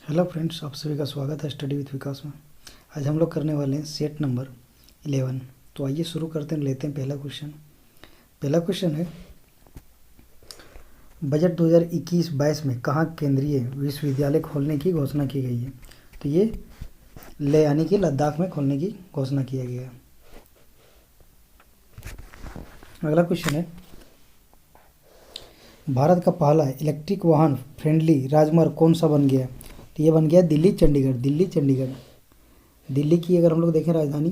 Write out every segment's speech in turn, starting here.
Hello friends, आप सभी का स्वागत है स्टडी विथ विकास में। आज हम लोग करने वाले हैं सेट नंबर 11। तो आइए शुरू करते हैं, लेते हैं पहला क्वेश्चन। पहला क्वेश्चन है, बजट 2021-22 में कहाँ केंद्रीय विश्वविद्यालय खोलने की घोषणा की गई है? तो ये ले यानी कि लद्दाख में खोलने की घोषणा किया गया है। अगला क्वेश्चन है, भारत का पहला इलेक्ट्रिक वाहन फ्रेंडली राजमार्ग कौन सा बन गया? तो ये बन गया दिल्ली चंडीगढ़। दिल्ली की अगर हम लोग देखें राजधानी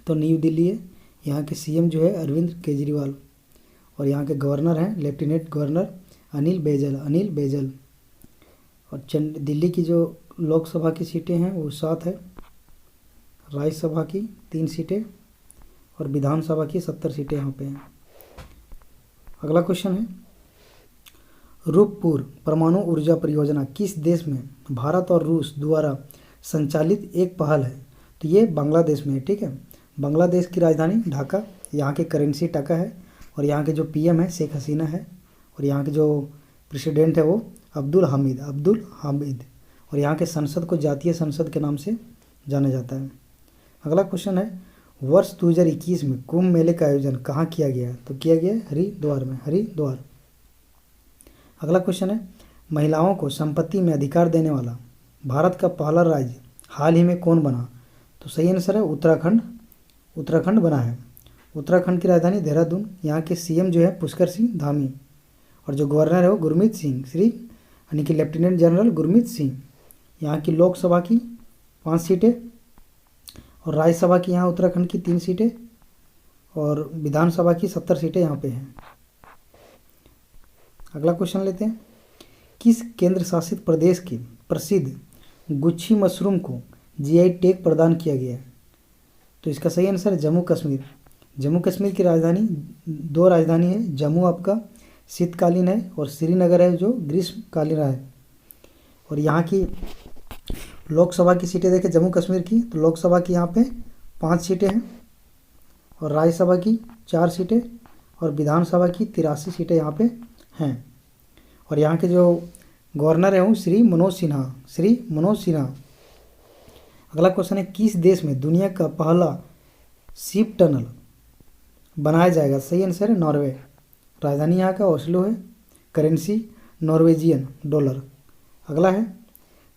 तो न्यू दिल्ली है। यहाँ के सीएम जो है अरविंद केजरीवाल, और यहाँ के गवर्नर हैं लेफ्टिनेंट गवर्नर अनिल बैजल। और दिल्ली की जो लोकसभा की सीटें हैं वो 7 है, राज्यसभा की 3 सीटें और विधानसभा की 70 सीटें यहाँ पे हैं। अगला क्वेश्चन है, रूपपुर परमाणु ऊर्जा परियोजना किस देश में भारत और रूस द्वारा संचालित एक पहल है? तो ये बांग्लादेश में है। ठीक है, बांग्लादेश की राजधानी ढाका, यहाँ की करेंसी टका है, और यहाँ के जो पीएम है शेख हसीना है, और यहाँ के जो प्रेसिडेंट है वो अब्दुल हामिद, और यहाँ के संसद को जातीय संसद के नाम से जाना जाता है। अगला क्वेश्चन है, वर्ष 2021 में कुंभ मेले का आयोजन कहाँ किया गया? तो किया गया हरिद्वार। अगला क्वेश्चन है, महिलाओं को संपत्ति में अधिकार देने वाला भारत का पहला राज्य हाल ही में कौन बना? तो सही आंसर है उत्तराखंड बना है। उत्तराखंड की राजधानी देहरादून, यहाँ के सीएम जो है पुष्कर सिंह धामी, और जो गवर्नर है वो गुरमीत सिंह यानी कि लेफ्टिनेंट जनरल गुरमीत सिंह। यहाँ की लोकसभा की 5 सीटें और राज्यसभा की यहाँ उत्तराखंड की 3 सीटें और विधानसभा की 70 सीटें यहाँ पे हैं। अगला क्वेश्चन लेते हैं, किस केंद्र शासित प्रदेश के प्रसिद्ध गुच्छी मशरूम को जीआई टैग प्रदान किया गया है? तो इसका सही आंसर है जम्मू कश्मीर की राजधानी 2 राजधानी है, जम्मू आपका शीतकालीन है और श्रीनगर है जो ग्रीष्मकालीन है। और यहाँ की लोकसभा की सीटें देखें जम्मू कश्मीर की, तो लोकसभा की यहाँ पे 5 सीटें हैं और राज्यसभा की 4 सीटें और विधानसभा की 83 सीटें यहाँ पे हैं। और यहाँ के जो गवर्नर हैं वो श्री मनोज सिन्हा। अगला क्वेश्चन है, किस देश में दुनिया का पहला शिप टनल बनाया जाएगा? सही आंसर है नॉर्वे। राजधानी यहाँ का ओस्लो है, करेंसी नॉर्वेजियन डॉलर। अगला है,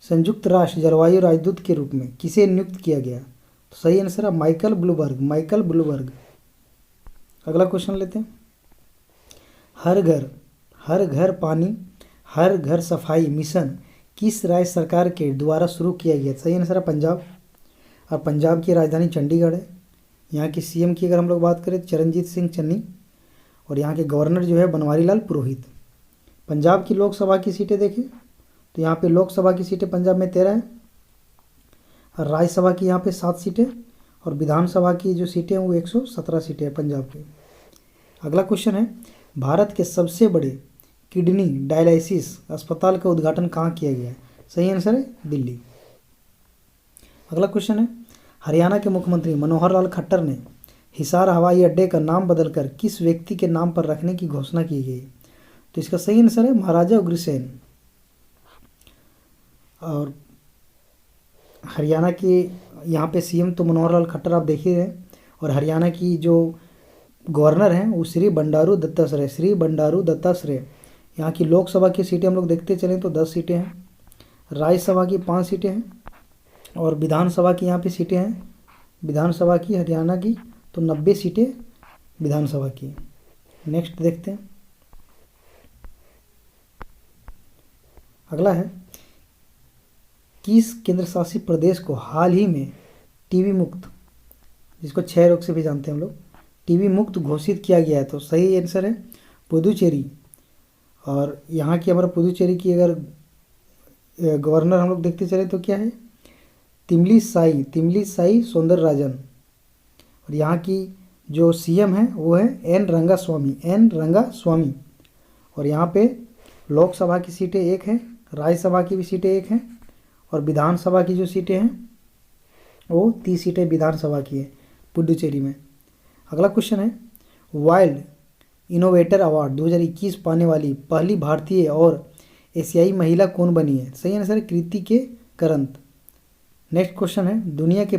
संयुक्त राष्ट्र जलवायु राजदूत के रूप में किसे नियुक्त किया गया? तो सही आंसर है माइकल ब्लूबर्ग। अगला क्वेश्चन लेते हैं, हर घर पानी हर घर सफाई मिशन किस राज्य सरकार के द्वारा शुरू किया गया? सही आंसर है पंजाब, और पंजाब की राजधानी चंडीगढ़ है। यहाँ की सीएम की अगर हम लोग बात करें तो चरणजीत सिंह चन्नी, और यहाँ के गवर्नर जो है बनवारी लाल पुरोहित। पंजाब की लोकसभा की सीटें देखें तो यहाँ पे लोकसभा की सीटें पंजाब में 13 है, और राज्यसभा की यहाँ पे 7 सीटें और विधानसभा की जो सीटें हैं वो 117 सीटें हैं पंजाब की। अगला क्वेश्चन है, भारत के सबसे बड़े किडनी डायलिसिस अस्पताल का उद्घाटन कहाँ किया गया है? सही आंसर है दिल्ली। अगला क्वेश्चन है, हरियाणा के मुख्यमंत्री मनोहर लाल खट्टर ने हिसार हवाई अड्डे का नाम बदलकर किस व्यक्ति के नाम पर रखने की घोषणा की गई? तो इसका सही आंसर है महाराजा अग्रसेन। और हरियाणा के यहाँ पे सीएम तो मनोहर लाल खट्टर आप देख ही रहे हैं, और हरियाणा की जो गवर्नर हैं वो श्री बंडारू दत्तात्रेय। यहाँ की लोकसभा की सीटें हम लोग देखते चलें तो 10 सीटें हैं, राज्यसभा की 5 सीटें हैं और विधानसभा की यहाँ पे सीटें हैं, विधानसभा की हरियाणा की तो 90 सीटें विधानसभा की। नेक्स्ट देखते हैं, अगला है, किस केंद्र शासित प्रदेश को हाल ही में टीबी मुक्त, जिसको क्षय रोग से भी जानते हैं हम लोग, टीबी मुक्त घोषित किया गया है? तो सही आंसर है पुदुचेरी। और यहाँ की हमारा पुदुचेरी की अगर गवर्नर हम लोग देखते चले तो क्या है, तिमली साई सौंदरराजन। और यहाँ की जो सीएम है वो है एन रंगास्वामी। और यहाँ पे लोकसभा की सीटें 1 हैं, राज्यसभा की भी सीटें 1 हैं और विधानसभा की जो सीटें हैं वो 30 सीटें विधानसभा की है पुडुचेरी में। अगला क्वेश्चन है, वाइल्ड इनोवेटर अवार्ड 2021 पाने वाली पहली भारतीय और एशियाई महिला कौन बनी है? सही आंसर है कृति के करंत। नेक्स्ट क्वेश्चन है, दुनिया के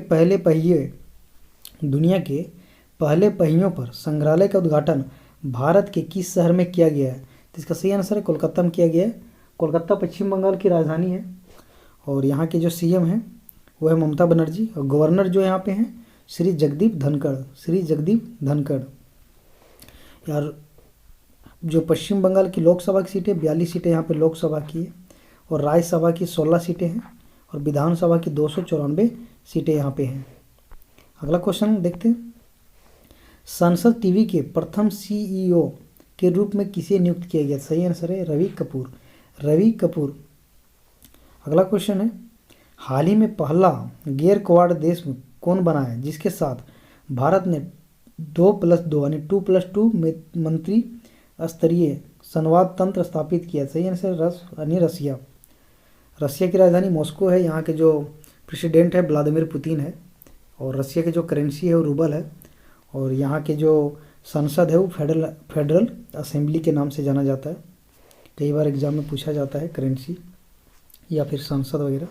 पहले पहियों पर संग्रहालय का उद्घाटन भारत के किस शहर में किया गया है? तो इसका सही आंसर है कोलकाता में किया गया है। कोलकाता पश्चिम बंगाल की राजधानी है और यहाँ के जो सीएम हैं वो है ममता बनर्जी और गवर्नर जो यहाँ पे हैं श्री जगदीप धनखड़। यार जो पश्चिम बंगाल की लोकसभा की सीटें 42 सीटें यहाँ पे लोकसभा की है और राज्यसभा की 16 सीटें हैं और विधानसभा की 294 सीटें यहाँ पे हैं। अगला क्वेश्चन देखते हैं, संसद टीवी के प्रथम सीईओ के रूप में किसे नियुक्त किया गया? सही आंसर है रवि कपूर। अगला क्वेश्चन है, हाल ही में पहला गैर क्वाड देश में कौन बना है जिसके साथ भारत ने 2+2 यानी 2+2 मंत्री स्तरीय संवाद तंत्र स्थापित किया? सही आंसर रसिया की राजधानी मॉस्को है। यहाँ के जो प्रेसिडेंट है व्लादिमीर पुतिन है और रसिया की जो करेंसी है वो रूबल है और यहाँ के जो संसद है वो फेडरल असेंबली के नाम से जाना जाता है। कई बार एग्जाम में पूछा जाता है करेंसी या फिर संसद वगैरह।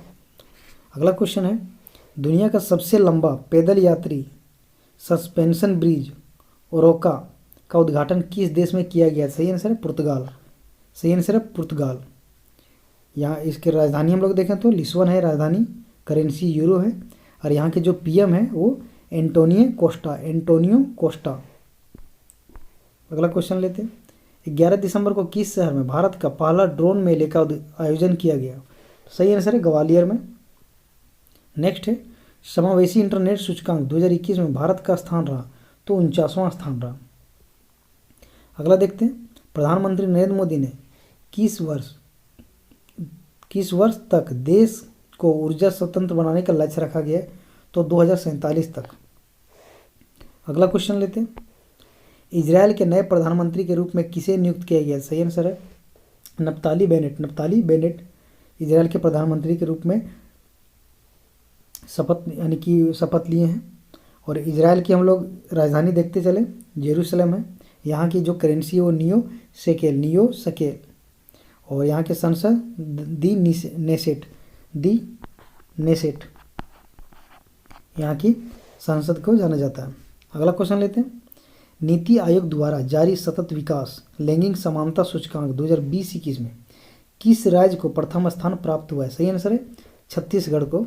अगला क्वेश्चन है, दुनिया का सबसे लंबा पैदल यात्री सस्पेंशन ब्रिज ओरोका का उद्घाटन किस देश में किया गया? सही आंसर है पुर्तगाल। यहाँ इसकी राजधानी हम लोग देखें तो लिस्बन है राजधानी, करेंसी यूरो है और यहाँ के जो पीएम है वो एंटोनियो कोस्टा। अगला क्वेश्चन लेते हैं, 11 दिसंबर को किस शहर में भारत का पहला ड्रोन मेले का आयोजन किया गया? सही आंसर है ग्वालियर में। नेक्स्ट है, समावेशी इंटरनेट सूचकांक 2021 में भारत का स्थान रहा तो 49वां स्थान रहा। अगला देखते हैं, प्रधानमंत्री नरेंद्र मोदी ने किस वर्ष तक देश को ऊर्जा स्वतंत्र बनाने का लक्ष्य रखा गया है? तो 2047 तक। अगला क्वेश्चन लेते हैं, इजराइल के नए प्रधानमंत्री के रूप में किसे नियुक्त किया गया? सही आंसर है नप्ताली बेनेट इजराइल के प्रधानमंत्री के रूप में शपथ लिए हैं। और इजराइल की हम लोग राजधानी देखते चले जेरूसलम है। यहाँ की जो करेंसी है वो नियो शकेल और यहाँ के संसद दी नेसेट यहाँ की संसद को जाना जाता है। अगला क्वेश्चन लेते हैं, नीति आयोग द्वारा जारी सतत विकास लैंगिक समानता सूचकांक 2020-21 में किस राज्य को प्रथम स्थान प्राप्त हुआ है? सही आंसर है छत्तीसगढ़ को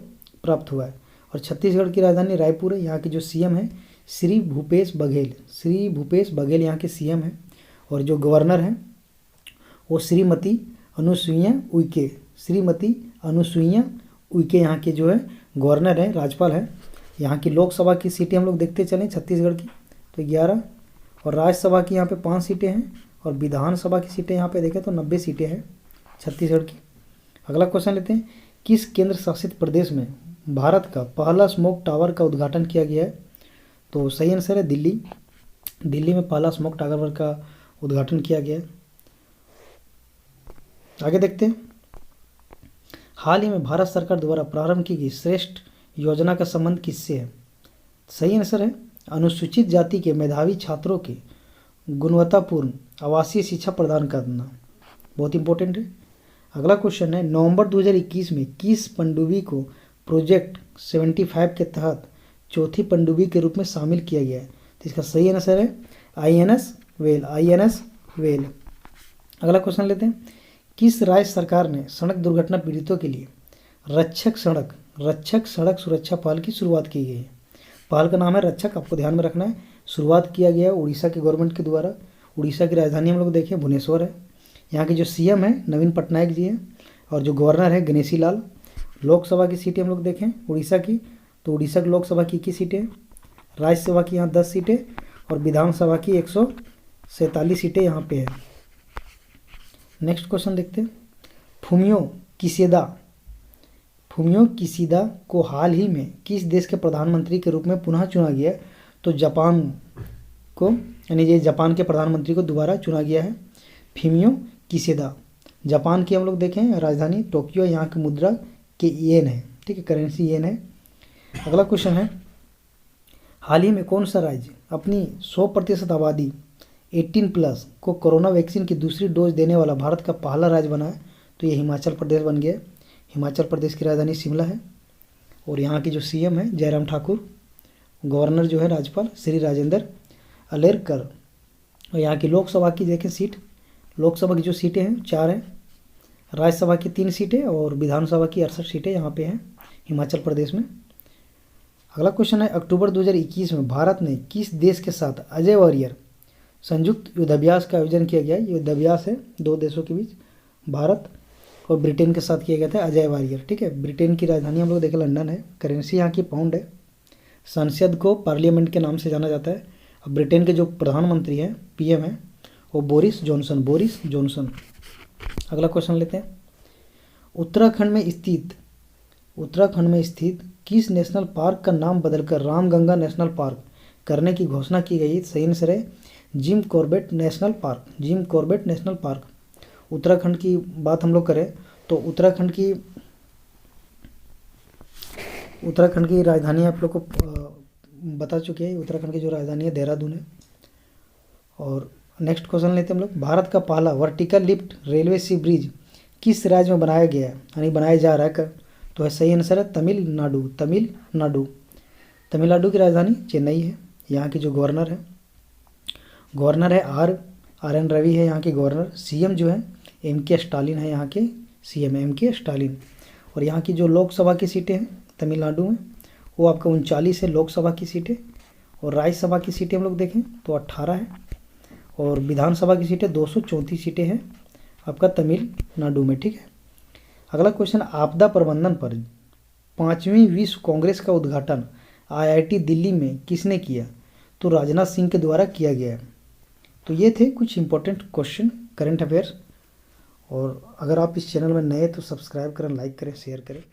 प्राप्त हुआ है और छत्तीसगढ़ की राजधानी रायपुर है। यहाँ के जो सीएम है श्री भूपेश बघेल यहाँ के सीएम है और जो गवर्नर हैं वो श्रीमती अनुसुईया उइके यहाँ के जो है गवर्नर है, राज्यपाल है। यहाँ की लोकसभा की सीटें हम लोग देखते चलें छत्तीसगढ़ की तो 11 और राज्यसभा की यहाँ पे 5 सीटें हैं और विधानसभा की सीटें यहाँ पे देखें तो 90 सीटें हैं छत्तीसगढ़ की। अगला क्वेश्चन लेते हैं, किस केंद्र शासित प्रदेश में भारत का पहला स्मोक टावर का उद्घाटन किया गया है? तो सही आंसर है दिल्ली में पहला स्मोक टावर का उद्घाटन किया गया है। आगे देखते हैं, हाल ही में भारत सरकार द्वारा प्रारंभ की गई श्रेष्ठ योजना का संबंध किससे है? सही आंसर है अनुसूचित जाति के मेधावी छात्रों के गुणवत्तापूर्ण आवासीय शिक्षा प्रदान करना, बहुत इंपॉर्टेंट है। अगला क्वेश्चन है, नवंबर 2021 में किस पनडुब्बी को प्रोजेक्ट 75 के तहत चौथी पनडुब्बी के रूप में शामिल किया गया है? तो इसका सही आंसर है आईएनएस वेल। अगला क्वेश्चन लेते हैं, किस राज्य सरकार ने सड़क दुर्घटना पीड़ितों के लिए रक्षक सड़क सुरक्षा पहल की शुरुआत की गई है? पहल का नाम है रक्षक, आपको ध्यान में रखना है। शुरुआत किया गया उड़ीसा के गवर्नमेंट के द्वारा। उड़ीसा की राजधानी हम लोग देखें भुवनेश्वर है। यहाँ के जो सीएम है नवीन पटनायक जी हैं और जो गवर्नर है गणेशी लाल। लोकसभा की सीटें हम लोग देखें उड़ीसा की तो उड़ीसा की लोकसभा की 21 सीटें, राज्यसभा की यहाँ 10 सीटें और विधानसभा की 147 सीटें यहाँ पे हैं। नेक्स्ट क्वेश्चन देखते हैं, फुमियो किसीदा को हाल ही में किस देश के प्रधानमंत्री के रूप में पुनः चुना गया? तो जापान को यानी ये जापान के प्रधानमंत्री को दोबारा चुना गया है फुमियो किसीदा। जापान की हम लोग देखें राजधानी टोक्यो, यहाँ की मुद्रा के येन है, ठीक है, करेंसी येन है। अगला क्वेश्चन है, हाल ही में कौन सा राज्य अपनी 100% आबादी 18+ को कोरोना वैक्सीन की दूसरी डोज देने वाला भारत का पहला राज्य बना है? तो ये हिमाचल प्रदेश बन गया। हिमाचल प्रदेश की राजधानी शिमला है और यहाँ की जो सीएम है जयराम ठाकुर, गवर्नर जो है राज्यपाल श्री राजेंद्र अलेरकर। और यहाँ की लोकसभा की देखें सीट, लोकसभा की जो सीटें हैं 4 हैं, राज्यसभा की 3 सीटें और विधानसभा की 68 सीटें यहाँ पे हैं हिमाचल प्रदेश में। अगला क्वेश्चन है, अक्टूबर 2021 में भारत ने किस देश के साथ अजय वॉरियर संयुक्त युद्धाभ्यास का आयोजन किया गया? युद्धाभ्यास है 2 देशों के बीच, भारत और ब्रिटेन के साथ किया गया था अजय वॉरियर। ठीक है, ब्रिटेन की राजधानी हम लोग देखें लंदन है, करेंसी यहाँ की पाउंड है, संसद को पार्लियामेंट के नाम से जाना जाता है। अब ब्रिटेन के जो प्रधानमंत्री हैं पीएम हैं वो बोरिस जॉनसन। अगला क्वेश्चन लेते हैं, उत्तराखंड में स्थित किस नेशनल पार्क का नाम बदलकर रामगंगा नेशनल पार्क करने की घोषणा की गई? सही आंसर है Jim Corbett national park. Uttarakhand की बात हम लोग करें तो उत्तराखंड की राजधानी आप लोग को बता चुके हैं। उत्तराखंड की जो राजधानी है देहरादून है। और नेक्स्ट क्वेश्चन लेते हैं हम लोग, भारत का पहला वर्टिकल लिफ्ट रेलवे सी ब्रिज किस राज्य में बनाया गया है, यानी बनाया जा रहा है? तो है सही आंसर है तमिलनाडु की राजधानी चेन्नई है। यहाँ की जो गवर्नर है आर एन रवि है यहाँ के गवर्नर। सीएम जो है एम.के. स्टालिन है यहाँ के सीएम एम.के. स्टालिन। और यहाँ की जो लोकसभा की सीटें हैं तमिलनाडु में वो आपका 39 है लोकसभा की सीटें, और राज्यसभा की सीटें हम लोग देखें तो 18 है, और विधानसभा की सीटें 234 सीटें हैं आपका तमिलनाडु में। ठीक है, अगला क्वेश्चन, आपदा प्रबंधन पर 5वीं विश्व कांग्रेस का उद्घाटन आईआईटी दिल्ली में किसने किया? तो राजनाथ सिंह के द्वारा किया गया है। तो ये थे कुछ इंपॉर्टेंट क्वेश्चन करंट अफेयर्स। और अगर आप इस चैनल में नए तो सब्सक्राइब करें, लाइक करें, शेयर करें।